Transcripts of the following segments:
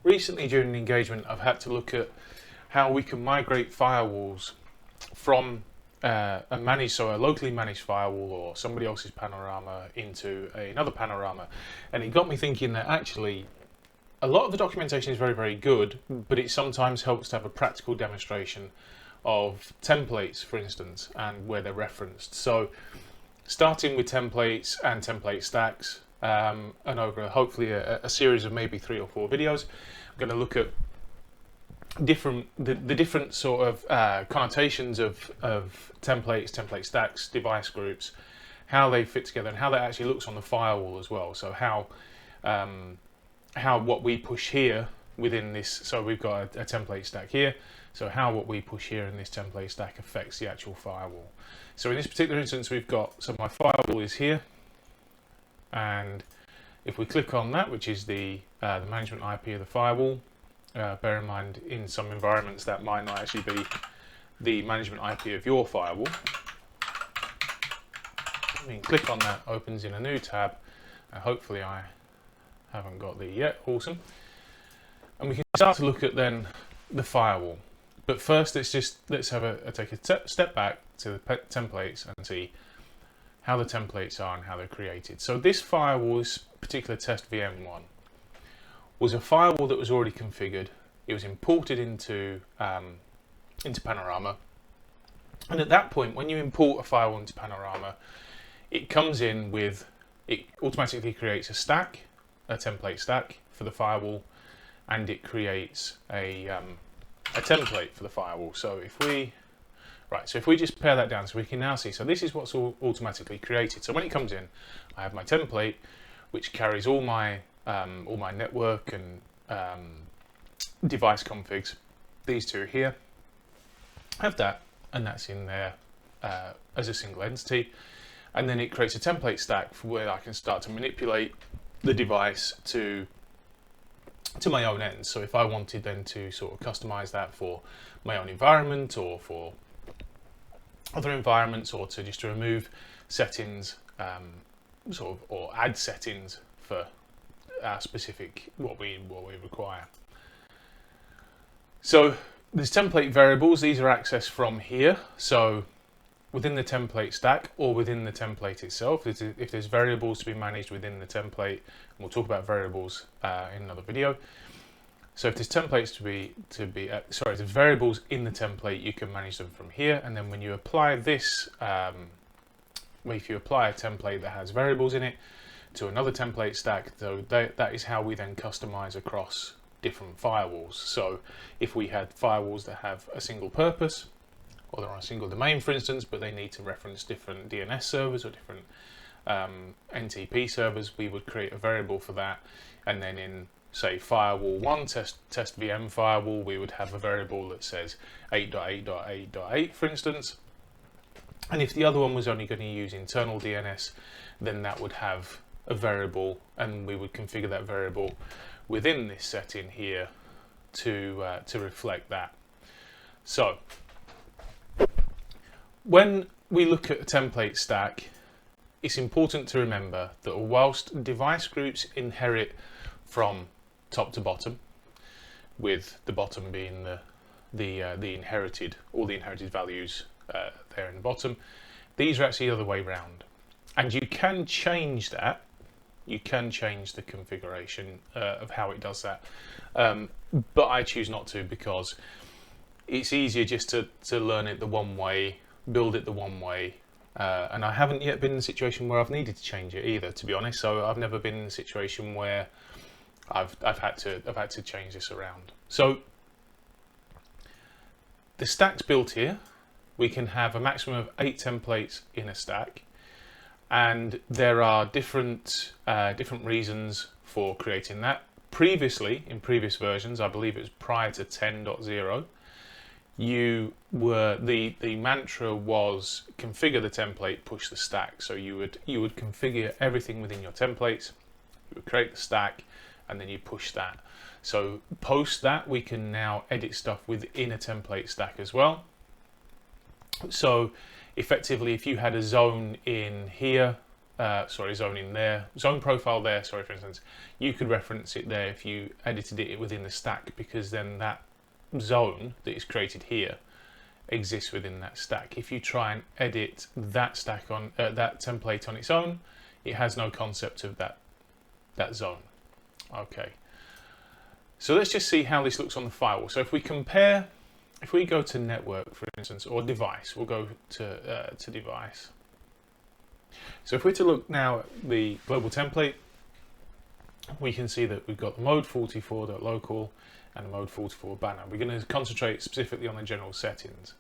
Recently during an engagement, I've had to look at how we can migrate firewalls from a locally managed firewall or somebody else's Panorama into another Panorama. And it got me thinking that actually a lot of the documentation is very, very good, but it sometimes helps to have a practical demonstration of templates, for instance, and where they're referenced. So starting with templates and template stacks, and over hopefully a series of maybe 3 or 4 videos, I'm going to look at the different sort of connotations of templates, template stacks, device groups, how they fit together, and how that actually looks on the firewall as well. So how what we push here within this, so we've got a template stack here, so how what we push here in this template stack affects the actual firewall. So in this particular instance, we've got, so my firewall is here, and if we click on that, which is the management IP of the firewall, bear in mind in some environments that might not actually be the management IP of your firewall. I mean, click on that, opens in a new tab, hopefully I haven't got the yet, awesome. And we can start to look at then the firewall. But first let's take a step back to the templates and see how the templates are and how they're created. So this firewall, this particular test VM1, was a firewall that was already configured. It was imported into Panorama. And at that point, when you import a firewall into Panorama, it comes in with, it automatically creates a stack, a template stack for the firewall, and it creates a template for the firewall. So if we just pare that down, so we can now see, so this is what's all automatically created. So when it comes in, I have my template, which carries all my network and device configs. These two here have that, and that's in there as a single entity. And then it creates a template stack for where I can start to manipulate the device to my own ends. So if I wanted then to sort of customize that for my own environment or for other environments, or to just remove settings, or add settings for our specific what we require. So there's template variables. These are accessed from here. So within the template stack or within the template itself, if there's variables to be managed within the template, and we'll talk about variables in another video. So if there's templates there's variables in the template, you can manage them from here. And then when you apply this, if you apply a template that has variables in it to another template stack, so that is how we then customize across different firewalls. So if we had firewalls that have a single purpose, or they're on a single domain, for instance, but they need to reference different DNS servers or different NTP servers, we would create a variable for that. And then in, say, firewall 1, test VM firewall, we would have a variable that says 8.8.8.8, for instance. And if the other one was only going to use internal DNS, then that would have a variable, and we would configure that variable within this setting here to reflect that. So when we look at a template stack, it's important to remember that whilst device groups inherit from top to bottom, with the bottom being the inherited, all the inherited values there in the bottom, these are actually the other way around. And you can change that. You can change the configuration of how it does that, but I choose not to, because it's easier just to learn it the one way, build it the one way, and I haven't yet been in a situation where I've needed to change it either, to be honest. So I've never been in a situation where I've had to change this around. So the stack's built here. We can have a maximum of 8 templates in a stack, and there are different reasons for creating that. Previously, in previous versions, I believe it was prior to 10.0, the mantra was configure the template, push the stack. So you would configure everything within your templates, you would create the stack, and then you push that. So post that, we can now edit stuff within a template stack as well. So effectively, if you had a zone in here, zone in there, zone profile there, sorry, for instance, you could reference it there if you edited it within the stack, because then that zone that is created here exists within that stack. If you try and edit that stack on that template on its own, it has no concept of that zone. Okay, so let's just see how this looks on the firewall. So if we compare, if we go to network, for instance, or device, we'll go to device. So if we're to look now at the global template, we can see that we've got the mode 44.local and the mode 44 banner. We're going to concentrate specifically on the general settings.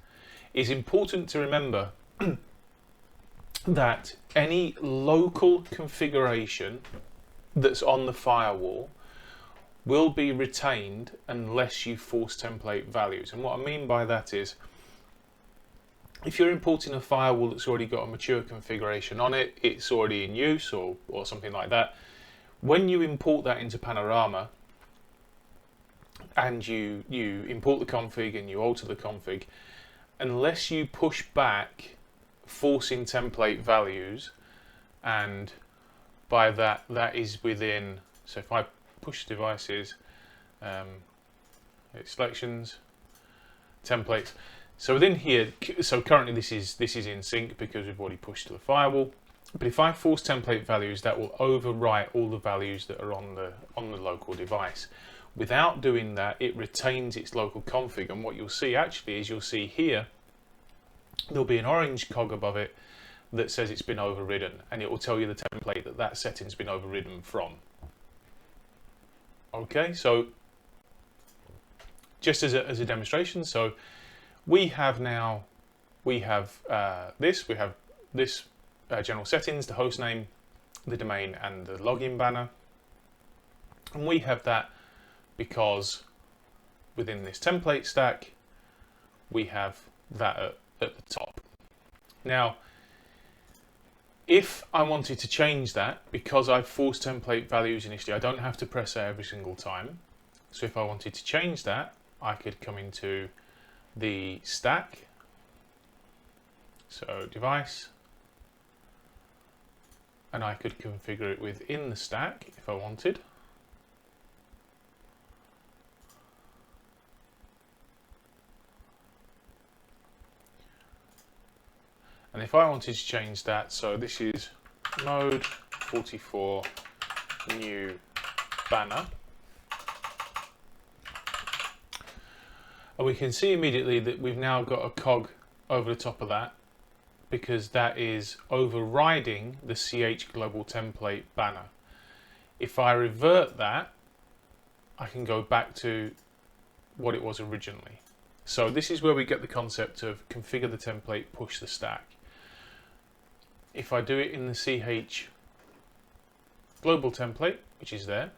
It's important to remember that any local configuration that's on the firewall will be retained unless you force template values. And what I mean by that is, if you're importing a firewall that's already got a mature configuration on it, it's already in use or something like that, when you import that into Panorama and you import the config and you alter the config, unless you push back forcing template values, and by that is within, so if I push devices, selections, templates, so within here, so currently this is in sync because we've already pushed to the firewall. But if I force template values, that will overwrite all the values that are on the local device. Without doing that, it retains its local config, and what you'll see actually is, you'll see here there'll be an orange cog above it that says it's been overridden, and it will tell you the template that setting's been overridden from. Okay, so just as a demonstration, so we have this general settings, the host name, the domain, and the login banner, and we have that because within this template stack we have that at the top. Now, if I wanted to change that, because I've forced template values initially, I don't have to press A every single time. So if I wanted to change that, I could come into the stack, so device, and I could configure it within the stack if I wanted. And if I wanted to change that, so this is mode 44 new banner, and we can see immediately that we've now got a cog over the top of that, because that is overriding the CH global template banner. If I revert that, I can go back to what it was originally. So this is where we get the concept of configure the template, push the stack. If I do it in the CH global template, which is there,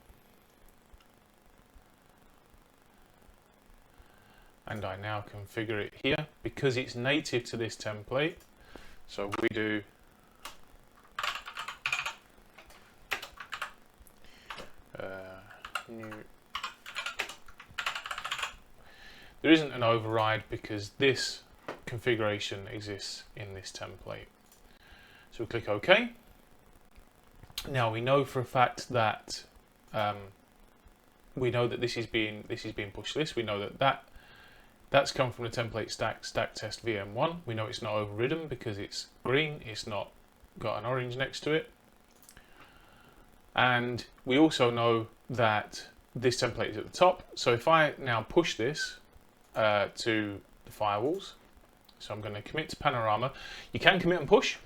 and I now configure it here, because it's native to this template, so we do new. There isn't an override because this configuration exists in this template. So we click OK. Now we know for a fact that this is being pushed list. We know that's come from the template stack test VM1. We know it's not overridden because it's green. It's not got an orange next to it. And we also know that this template is at the top. So if I now push this to the firewalls, so I'm going to commit to Panorama. You can commit and push.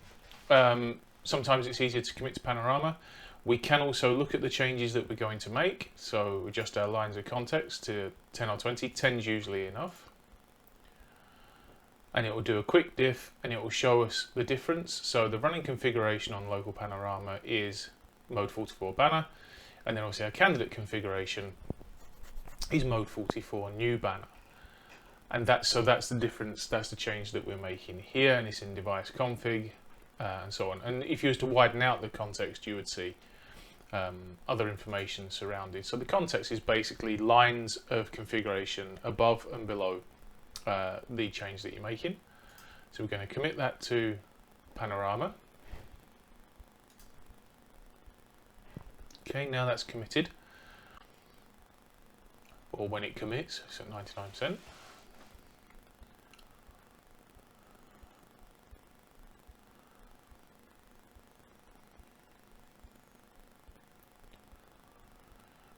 Sometimes it's easier to commit to Panorama. We can also look at the changes that we're going to make. So adjust our lines of context to 10 or 20. 10 is usually enough. And it will do a quick diff and it will show us the difference. So the running configuration on local Panorama is mode 44 banner. And then obviously our candidate configuration is mode 44 new banner. And that's the difference, that's the change that we're making here, and it's in device config and so on. And if you was to widen out the context, you would see other information surrounded. So the context is basically lines of configuration above and below the change that you're making. So we're going to commit that to Panorama. Okay, now that's committed, or when it commits, it's at 99%.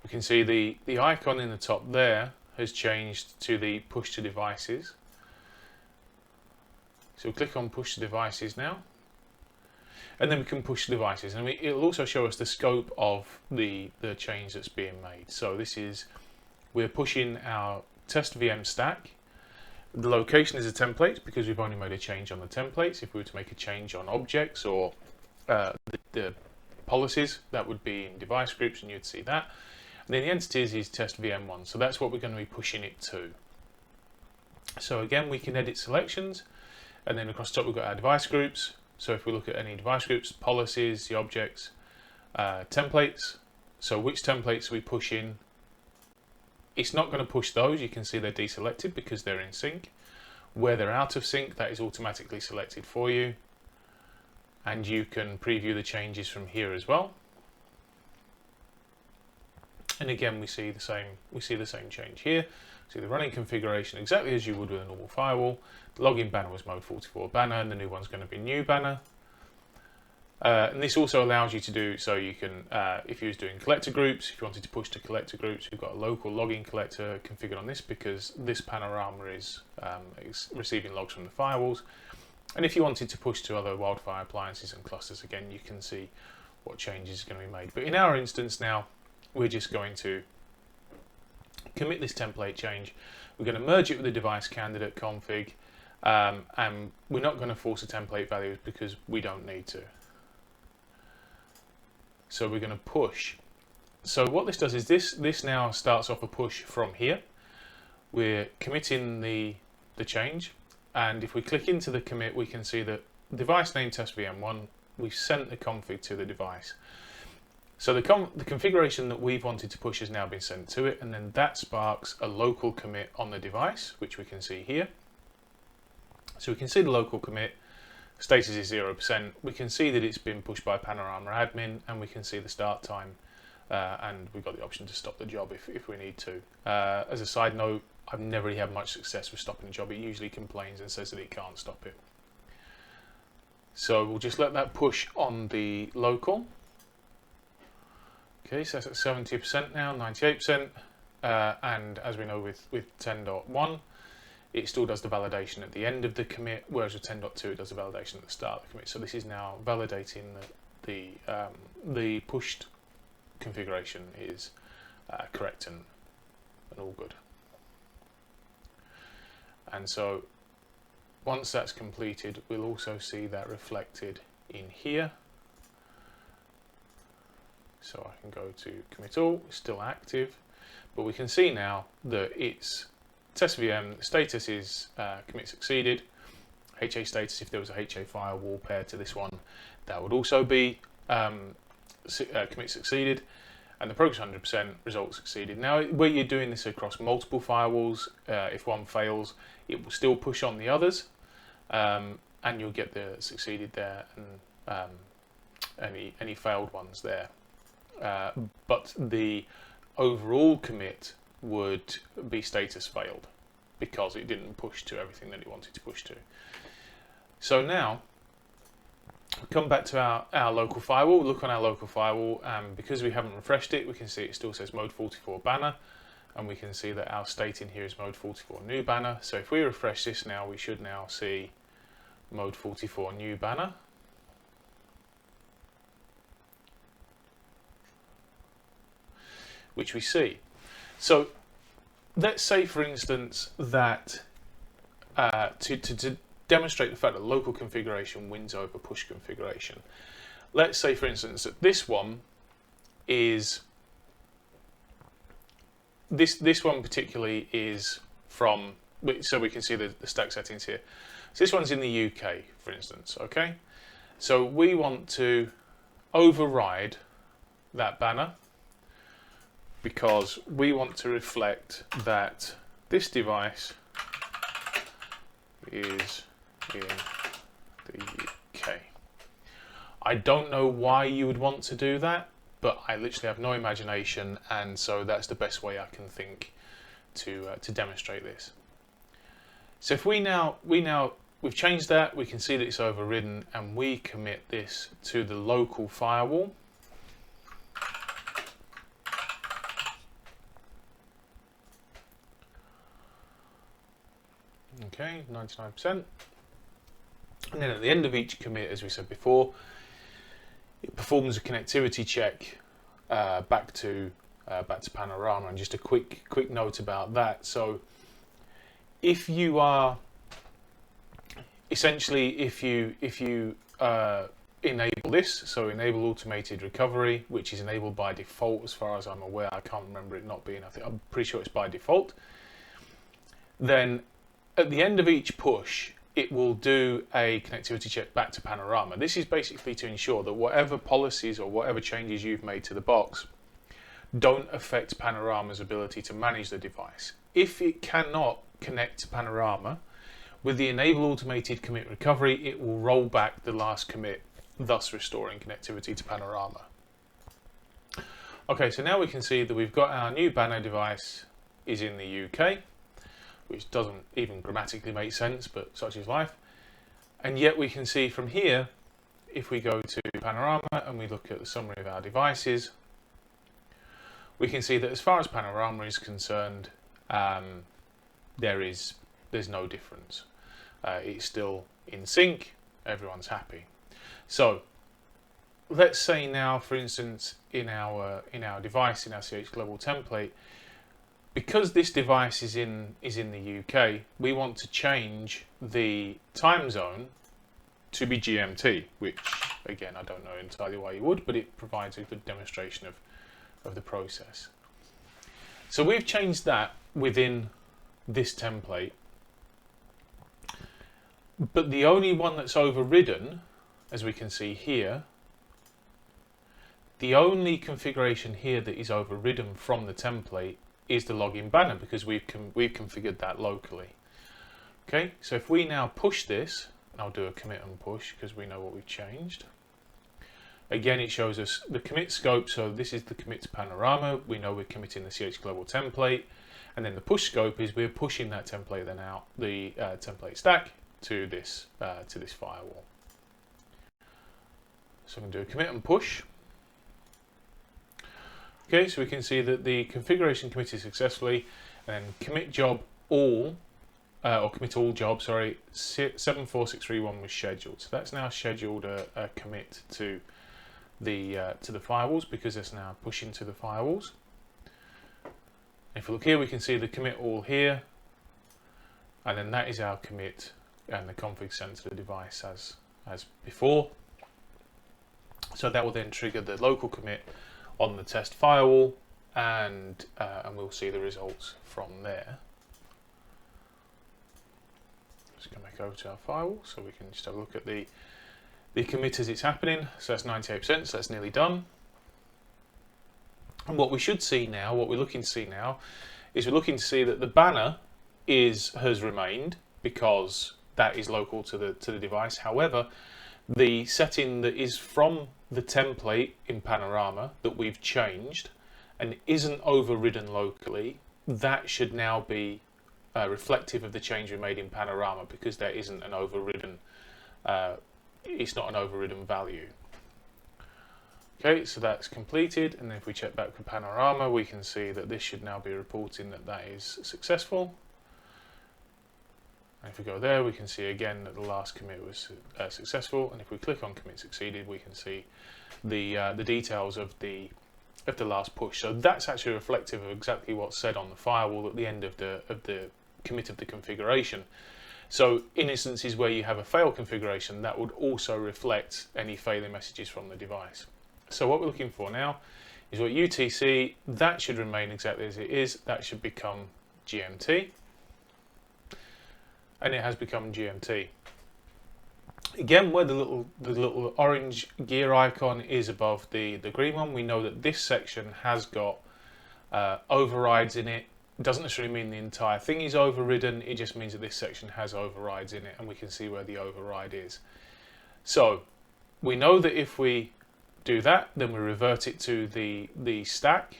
We can see the icon in the top there has changed to the push to devices. So we'll click on push to devices now, and then we can push devices, and it'll also show us the scope of the change that's being made. So this is, we're pushing our test VM stack. The location is a template because we've only made a change on the templates. If we were to make a change on objects or the policies, that would be in device groups, and you'd see that. And then the entities is test VM1, so that's what we're going to be pushing it to. So again, we can edit selections, and then across the top we've got our device groups. So if we look at any device groups, policies, the objects, templates, so which templates we push in, it's not going to push those. You can see they're deselected because they're in sync. Where they're out of sync, that is automatically selected for you, and you can preview the changes from here as well. And again, we see the same change here. See the running configuration exactly as you would with a normal firewall. The login banner was mode 44 banner, and the new one's going to be new banner. And this also allows you to do, so you can, if you was doing collector groups, if you wanted to push to collector groups, you've got a local login collector configured on this because this Panorama is receiving logs from the firewalls. And if you wanted to push to other Wildfire appliances and clusters, again, you can see what changes are going to be made. But in our instance now, we're just going to commit this template change. We're going to merge it with the device candidate config, and we're not going to force a template values because we don't need to. So we're going to push. So what this does is this now starts off a push from here. We're committing the change, and if we click into the commit, we can see that device name test VM1, we've sent the config to the device. So the configuration that we've wanted to push has now been sent to it, and then that sparks a local commit on the device, which we can see here. So we can see the local commit, status is 0%. We can see that it's been pushed by Panorama admin, and we can see the start time, and we've got the option to stop the job if we need to. As a side note, I've never really had much success with stopping the job. It usually complains and says that it can't stop it. So we'll just let that push on the local. Okay, so that's at 70% now, 98%, and as we know with 10.1, it still does the validation at the end of the commit, whereas with 10.2 it does the validation at the start of the commit. So this is now validating that the pushed configuration is correct and all good. And so once that's completed, we'll also see that reflected in here. So I can go to commit all, it's still active, but we can see now that it's test VM, status is commit succeeded. HA status, if there was a HA firewall paired to this one, that would also be commit succeeded, and the progress 100%, result succeeded. Now, where you're doing this across multiple firewalls, if one fails, it will still push on the others, and you'll get the succeeded there and any failed ones there. But the overall commit would be status failed because it didn't push to everything that it wanted to push to. So now we come back to our local firewall, look on our local firewall, and because we haven't refreshed it, we can see it still says mode 44 banner, and we can see that our state in here is mode 44 new banner. So if we refresh this now, we should now see mode 44 new banner. Which we see. So let's say, for instance, that to demonstrate the fact that local configuration wins over push configuration, let's say, for instance, that this one is this one particularly is from, so we can see the stack settings here. So this one's in the UK, for instance. Okay, so we want to override that banner, because we want to reflect that this device is in the UK. I don't know why you would want to do that. but I literally have no imagination, and so that's the best way I can think to demonstrate this. So if we've changed that, we can see that it's overridden, and we commit this to the local firewall. Okay, 99%. And then at the end of each commit, as we said before, it performs a connectivity check back to Panorama. And just a quick note about that. So if you are essentially, if you enable this, so enable automated recovery, which is enabled by default as far as I'm aware, I can't remember it not being, I'm pretty sure it's by default, then at the end of each push, it will do a connectivity check back to Panorama. This is basically to ensure that whatever policies or whatever changes you've made to the box don't affect Panorama's ability to manage the device. If it cannot connect to Panorama, with the enable automated commit recovery, it will roll back the last commit, thus restoring connectivity to Panorama. Okay, so now we can see that we've got our new banner device is in the UK, which doesn't even grammatically make sense, but such is life. And yet we can see from here, if we go to Panorama and we look at the summary of our devices, we can see that as far as Panorama is concerned, there's no difference. It's still in sync, everyone's happy. So let's say now, for instance, in our device, in our CH Global template, because this device is in the UK, we want to change the time zone to be GMT, which again, I don't know entirely why you would, but it provides a good demonstration of the process. So we've changed that within this template, but the only one that's overridden, as we can see here, the only configuration here that is overridden from the template is the login banner, because we've configured that locally. Okay, so if we now push this, and I'll do a commit and push because we know what we've changed. Again, it shows us the commit scope, so this is the commit to Panorama. We know we're committing the CH Global template, and then the push scope is we're pushing that template then out the template stack to this firewall. So I'm going to do a commit and push. Okay, so we can see that the configuration committed successfully, and then commit job all, or commit all job, sorry, 74631 was scheduled. So that's now scheduled a commit to the firewalls, because it's now pushing to the firewalls. If we look here, we can see the commit all here, and then that is our commit and the config sent to the device as before. So that will then trigger the local commit on the test firewall, and we'll see the results from there. Just going to make over to our firewall so we can just have a look at the commit as it's happening. So that's 98%, so that's nearly done. And what we should see now, what we're looking to see now, is we're looking to see that the banner has remained, because that is local to the device. However, the setting that is from the template in Panorama that we've changed and isn't overridden locally, that should now be reflective of the change we made in Panorama, because there isn't an overridden, it's not an overridden value. Okay, so that's completed, and then if we check back for Panorama, we can see that this should now be reporting that that is successful. And if we go there, we can see again that the last commit was successful, and if we click on commit succeeded, we can see the details of the last push. So that's actually reflective of exactly what's said on the firewall at the end of the commit of the configuration. So in instances where you have a failed configuration, that would also reflect any failing messages from the device. So what we're looking for now is what UTC, that should remain exactly as it is, that should become GMT. And it has become GMT. Again, where the little orange gear icon is above the green one, we know that this section has got overrides in it. It doesn't necessarily mean the entire thing is overridden, it just means that this section has overrides in it, and we can see where the override is. So we know that if we do that, then we revert it to the stack.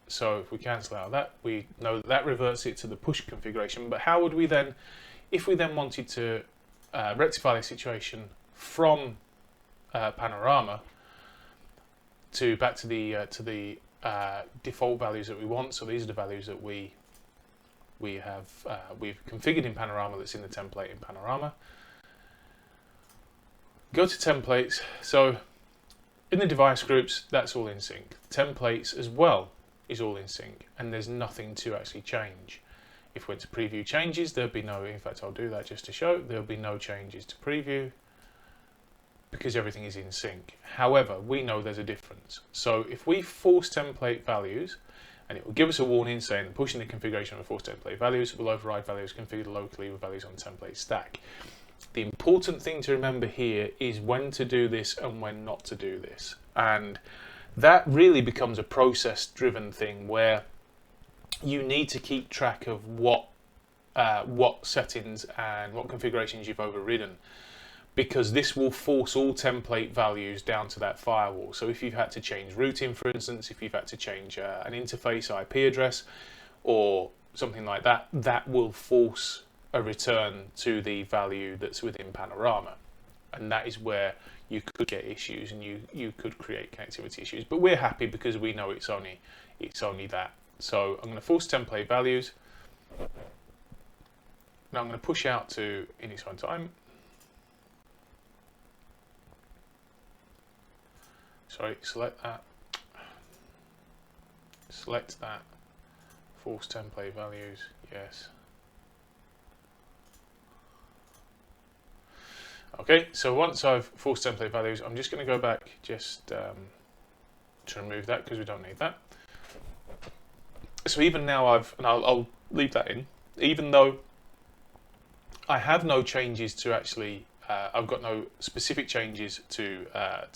So if we cancel out that, we know that that reverts it to the push configuration. But how would we then, if we then wanted to rectify the situation from Panorama to back to the default values that we want? So these are the values that we've configured in Panorama, that's in the template in Panorama. Go to templates. So in the device groups, that's all in sync. Templates as well is all in sync, and there's nothing to actually change. If we went to preview changes, there'll be no, in fact I'll do that just to show, there'll be no changes to preview because everything is in sync. However, we know there's a difference. So if we force template values, and it will give us a warning saying pushing the configuration of force template values will override values configured locally with values on template stack. The important thing to remember here is when to do this and when not to do this. And that really becomes a process-driven thing where you need to keep track of what settings and what configurations you've overridden, because this will force all template values down to that firewall. So if you've had to change routing, for instance, if you've had to change an interface IP address or something like that, that will force a return to the value that's within Panorama. And that is where you could get issues and you could create connectivity issues. But we're happy because we know it's only that. So I'm going to force template values. Now I'm going to push out to in its own time. Sorry, select that. Select that. Force template values, yes. Okay, so once I've forced template values, I'm just going to go back just to remove that because we don't need that. So even now I'll leave that in, even though I have no changes to actually, I've got no specific changes to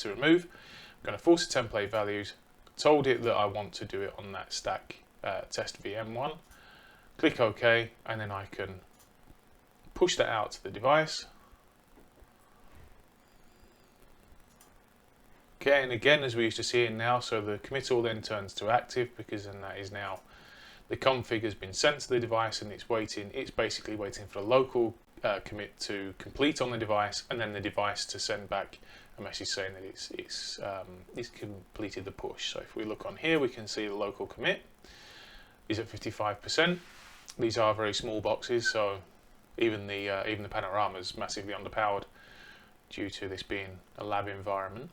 remove. I'm going to force the template values, told it that I want to do it on that stack test VM1, click OK, and then I can push that out to the device. Okay, and again, as we used to see it now, so the commit all then turns to active because then that is now the config has been sent to the device and it's waiting. It's basically waiting for a local commit to complete on the device and then the device to send back a message saying that it's completed the push. So if we look on here, we can see the local commit is at 55%. These are very small boxes, so even the Panorama is massively underpowered due to this being a lab environment.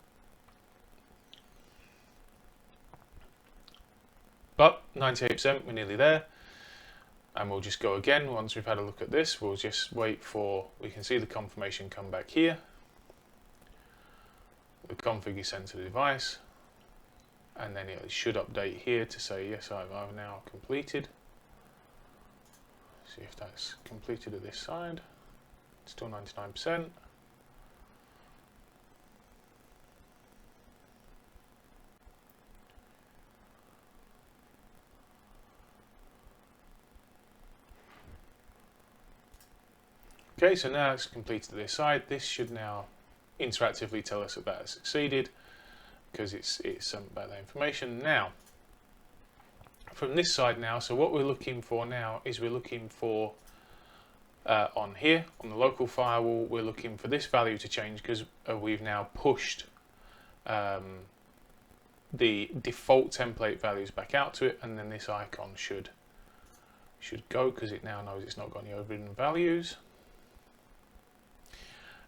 But 98%, we're nearly there, and we'll just go again once we've had a look at this. We'll just wait for, we can see the confirmation come back here. The config is sent to the device, and then it should update here to say yes, I've now completed. See if that's completed at this side. Still 99%. Okay, so now it's completed this side. This should now interactively tell us that that has succeeded because it's sent back that information. Now, from this side now, so what we're looking for now is we're looking for on here, on the local firewall, we're looking for this value to change because we've now pushed the default template values back out to it, and then this icon should go because it now knows it's not got any overridden values.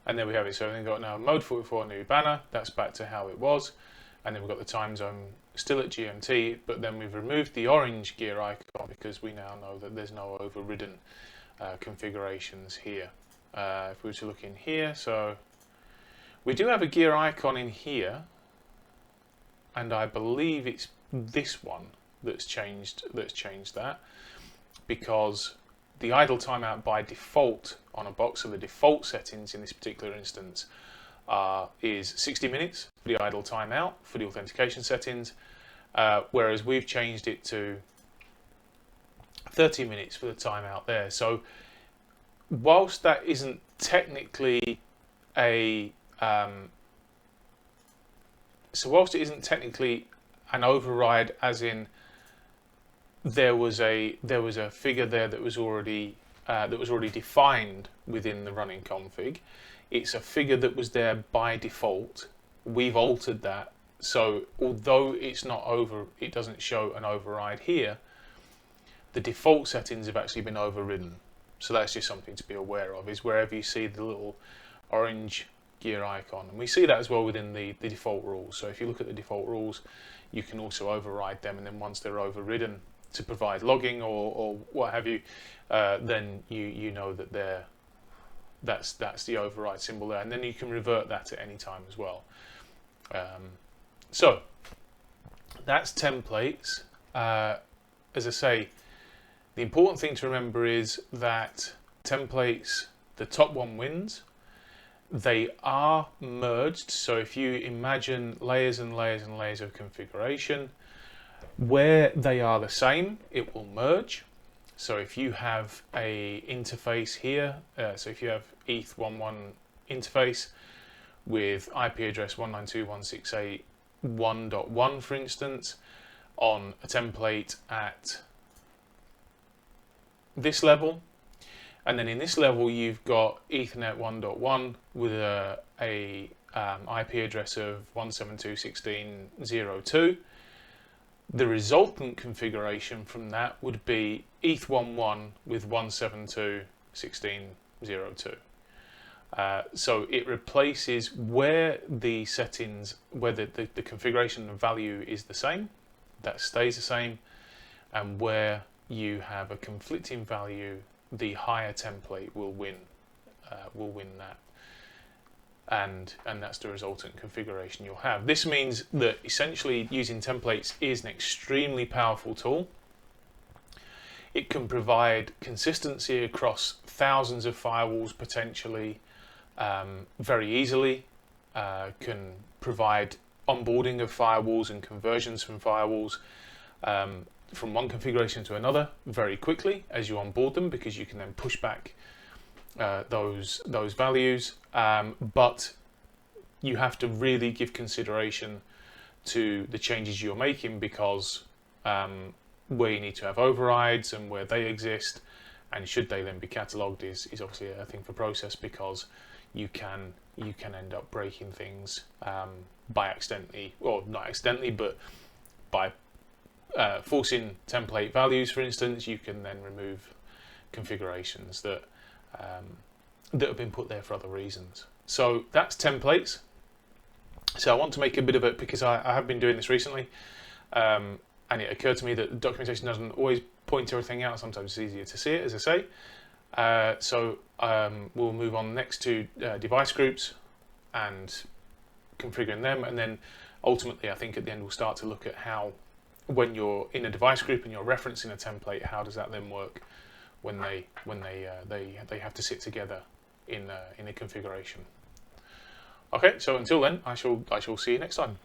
And there we have it. So we've got now mode 44 new banner. That's back to how it was. And then we've got the time zone still at GMT, but then we've removed the orange gear icon because we now know that there's no overridden configurations here. If we were to look in here, so we do have a gear icon in here, and I believe it's this one that's changed that, because the idle timeout by default on a box, so the default settings in this particular instance is 60 minutes for the idle timeout for the authentication settings, whereas we've changed it to 30 minutes for the timeout there. So whilst that isn't technically a So whilst it isn't technically an override, as in there was a figure there that was already defined within the running config, it's a figure that was there by default. We've altered that, so although it doesn't show an override here, the default settings have actually been overridden. So that's just something to be aware of, is wherever you see the little orange gear icon. And we see that as well within the default rules. So if you look at the default rules, you can also override them, and then once they're overridden to provide logging or what have you, then you know that that's the override symbol there, and then you can revert that at any time as well. So that's templates. As I say, the important thing to remember is that templates, the top one wins. They are merged, so if you imagine layers and layers and layers of configuration, where they are the same, it will merge. So if you have a interface here, so if you have ETH11 interface with IP address 192.168.1.1, for instance, on a template at this level, and then in this level you've got Ethernet 1.1 with a IP address of 172.16.02. The resultant configuration from that would be ETH11 with 172.16.02. So it replaces where the settings, where the configuration value is the same, that stays the same, and where you have a conflicting value, the higher template will win that, and that's the resultant configuration you'll have. This means that essentially using templates is an extremely powerful tool. It can provide consistency across thousands of firewalls potentially very easily, can provide onboarding of firewalls and conversions from firewalls from one configuration to another very quickly as you onboard them, because you can then push back those values, but you have to really give consideration to the changes you're making, because where you need to have overrides and where they exist and should they then be catalogued is obviously a thing for process, because you can end up breaking things by accidentally, or not accidentally, but by forcing template values, for instance. You can then remove configurations that have been put there for other reasons. So that's templates. So I want to make a bit of it, because I have been doing this recently, and it occurred to me that the documentation doesn't always point everything out. Sometimes it's easier to see it, as I say. So we'll move on next to device groups and configuring them, and then ultimately I think at the end we'll start to look at how, when you're in a device group and you're referencing a template, how does that then work when they have to sit together in a configuration. Okay, so until then, I shall see you next time.